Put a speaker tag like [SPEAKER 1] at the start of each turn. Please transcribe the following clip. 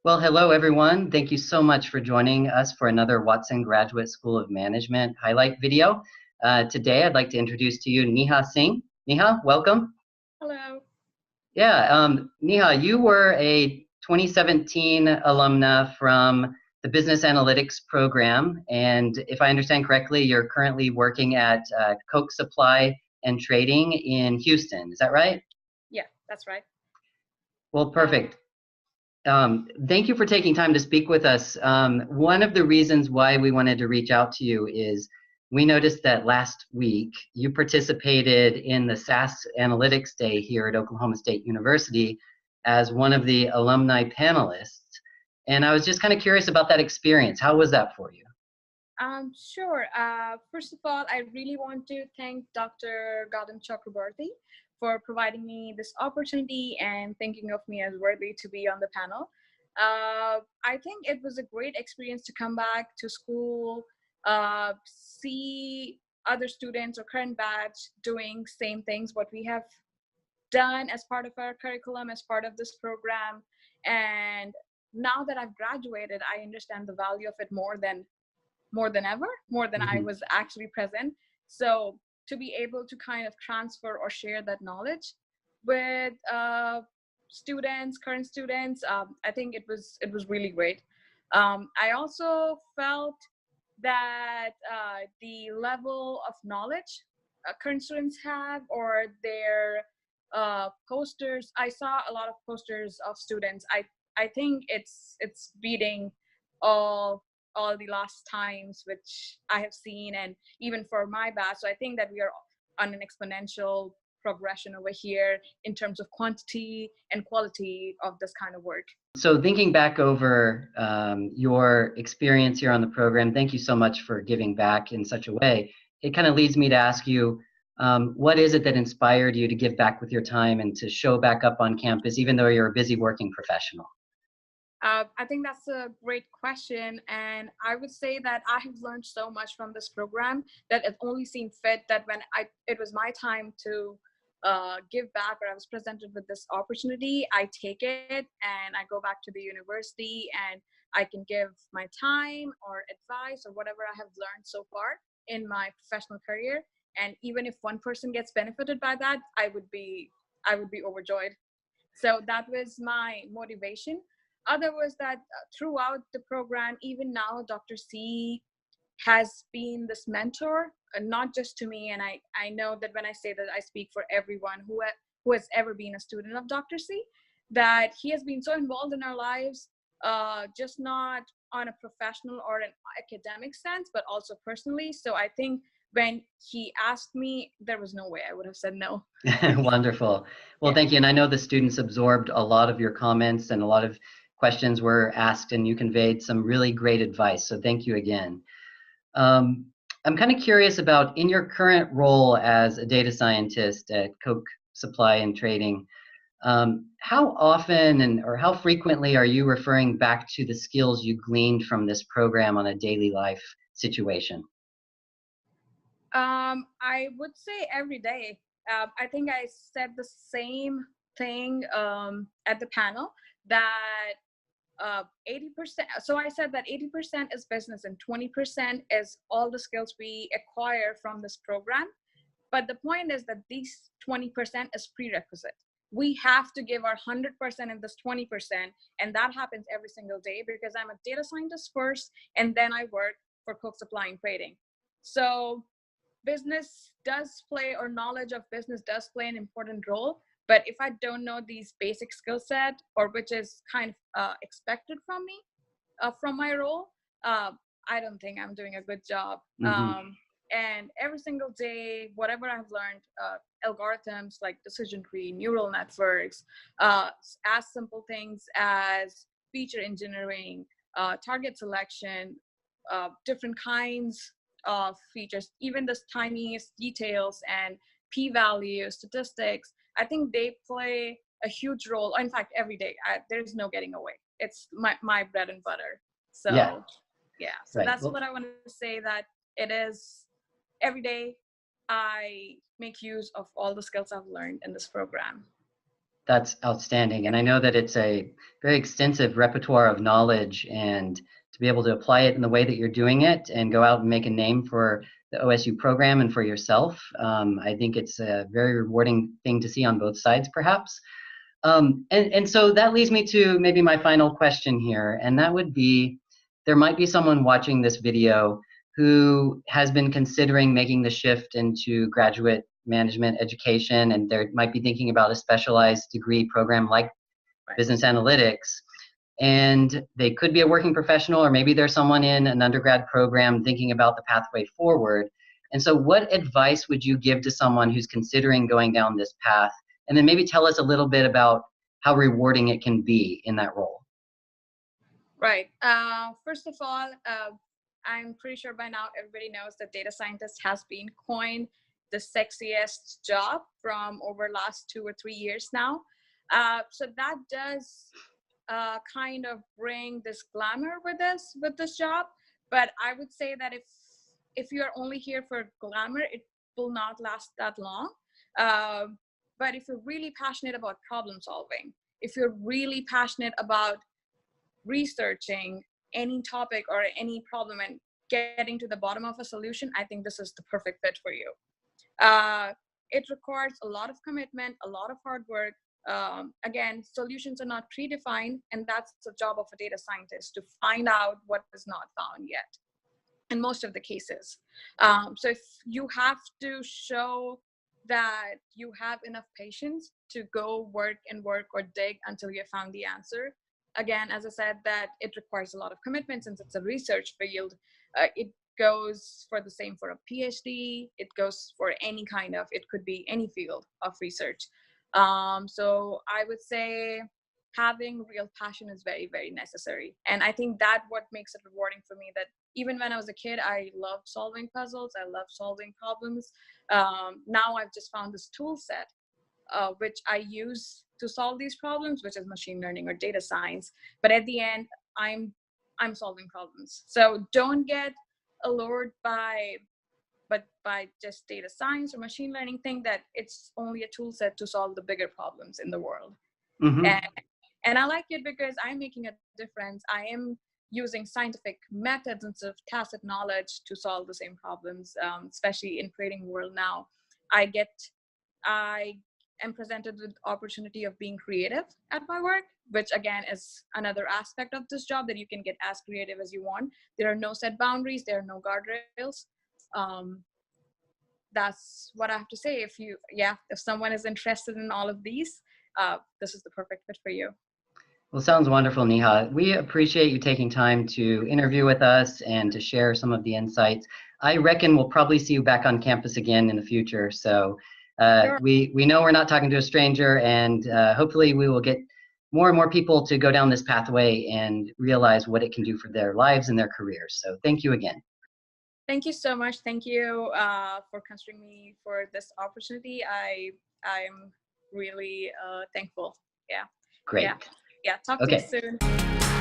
[SPEAKER 1] Well, hello everyone. Thank you so much for joining us for another Watson Graduate School of Management highlight video. Today, I'd like to introduce to you Neha Singh. Neha, welcome.
[SPEAKER 2] Hello.
[SPEAKER 1] Yeah, Neha, you were a 2017 alumna from the Business Analytics program, and if I understand correctly, you're currently working at Coke Supply and Trading in Houston. Is that right?
[SPEAKER 2] Yeah, that's right.
[SPEAKER 1] Well, perfect. Thank you for taking time to speak with us. One of the reasons why we wanted to reach out to you is we noticed that last week you participated in the SAS Analytics Day here at Oklahoma State University as one of the alumni panelists. And I was just kind of curious about that experience. How was that for you?
[SPEAKER 2] Sure. First of all, I really want to thank Dr. Gautam Chakraborty for providing me this opportunity and thinking of me as worthy to be on the panel. I think it was a great experience to come back to school, see other students or current batch doing same things what we have done as part of our curriculum, as part of this program. And now that I've graduated, I understand the value of it more than ever, more than I
[SPEAKER 1] Mhm.
[SPEAKER 2] was actually present. So to be able to kind of transfer or share that knowledge with students, current students, I think it was really great. I also felt that the level of knowledge current students have, or their posters. I saw a lot of posters of students. I think it's beating all all the last times which I have seen, and even for my batch. So I think that we are on an exponential progression over here in terms of quantity and quality of this kind of work.
[SPEAKER 1] So thinking back over your experience here on the program, thank you so much for giving back in such a way. It kind of leads me to ask you, what is it that inspired you to give back with your time and to show back up on campus, even though you're a busy working professional?
[SPEAKER 2] I think that's a great question. And I would say that I have learned so much from this program that it only seemed fit that when it was my time to give back, or I was presented with this opportunity, I take it and I go back to the university and I can give my time or advice or whatever I have learned so far in my professional career. And even if one person gets benefited by that, I would be overjoyed. So that was my motivation. Other was that throughout the program, even now, Dr. C has been this mentor, not just to me. And I know that when I say that, I speak for everyone who has ever been a student of Dr. C, that he has been so involved in our lives, just not on a professional or an academic sense, but also personally. So I think when he asked me, there was no way I would have said no.
[SPEAKER 1] Wonderful. Well,
[SPEAKER 2] Yeah.
[SPEAKER 1] thank you. And I know the students absorbed a lot of your comments and a lot of questions were asked, and you conveyed some really great advice. So thank you again. Um, I'm kind of curious about in your current role as a data scientist at Coke Supply and Trading, how often or how frequently are you referring back to the skills you gleaned from this program on a daily life situation?
[SPEAKER 2] I would say every day. I think I said the same thing at the panel that 80%. So I said that 80% is business and 20% is all the skills we acquire from this program. But the point is that these 20% is prerequisite. We have to give our 100% in this 20%. And that happens every single day because I'm a data scientist first, and then I work for Cook Supply and Trading. So business does play, or knowledge of business does play an important role. But if I don't know these basic skill set, or which is kind of expected from me, from my role, uh, I don't think I'm doing a good job.
[SPEAKER 1] Hmm.
[SPEAKER 2] And every single day, whatever I've learned, algorithms like decision tree, neural networks, as simple things as feature engineering, target selection, different kinds of features, even the tiniest details and p-values, statistics, I think they play a huge role. In fact, every day, there's no getting away. It's my bread and butter.
[SPEAKER 1] Yeah,
[SPEAKER 2] So yeah, so
[SPEAKER 1] right.
[SPEAKER 2] that's
[SPEAKER 1] Well,
[SPEAKER 2] what I wanted to say, that it is every day I make use of all the skills I've learned in this program.
[SPEAKER 1] That's outstanding. And I know that it's a very extensive repertoire of knowledge, and to be able to apply it in the way that you're doing it and go out and make a name for the OSU program and for yourself, I think it's a very rewarding thing to see on both sides, perhaps. And so that leads me to maybe my final question here, and that would be, there might be someone watching this video who has been considering making the shift into graduate management education, and they might be thinking about a specialized degree program like business analytics, and they could be a working professional, or maybe there's someone in an undergrad program thinking about the pathway forward. And so what advice would you give to someone who's considering going down this path? And then maybe tell us a little bit about how rewarding it can be in that role.
[SPEAKER 2] Right. First of all, I'm pretty sure by now everybody knows that data scientist has been coined the sexiest job from over last 2 or 3 years now. So that does kind of bring this glamour with this job. But I would say that if you're only here for glamour, it will not last that long. But if you're really passionate about problem solving, if you're really passionate about researching any topic or any problem and getting to the bottom of a solution, I think this is the perfect fit for you. It requires a lot of commitment, a lot of hard work. Again, solutions are not predefined, and that's the job of a data scientist, to find out what is not found yet in most of the cases. So if you have to show that you have enough patience to go work and work or dig until you have found the answer. Again, as I said, that it requires a lot of commitment since it's a research field. It goes for the same for a PhD. It goes for any kind of, it could be any field of research. So I would say having real passion is very, very necessary. And I think that what makes it rewarding for me, that even when I was a kid, I loved solving puzzles. I loved solving problems. Now I've just found this tool set which I use to solve these problems, which is machine learning or data science. But at the end, I'm solving problems. So don't get allured by just data science or machine learning. Think that it's only a tool set to solve the bigger problems in the world.
[SPEAKER 1] Mm-hmm.
[SPEAKER 2] And I like it because I'm making a difference. I am using scientific methods instead of tacit knowledge to solve the same problems, especially in creating world now. I am presented with opportunity of being creative at my work, which again is another aspect of this job, that you can get as creative as you want. There are no set boundaries, there are no guardrails. That's what I have to say. If someone is interested in all of these, this is the perfect fit for you.
[SPEAKER 1] Well, sounds wonderful, Neha. We appreciate you taking time to interview with us and to share some of the insights. I reckon we'll probably see you back on campus again in the future. So
[SPEAKER 2] Sure.
[SPEAKER 1] we know we're not talking to a stranger, and hopefully we will get more and more people to go down this pathway and realize what it can do for their lives and their careers. So thank you again.
[SPEAKER 2] Thank you so much. Thank you for considering me for this opportunity. I'm really thankful. Yeah.
[SPEAKER 1] Great.
[SPEAKER 2] Yeah. Talk to you
[SPEAKER 1] Okay.
[SPEAKER 2] soon.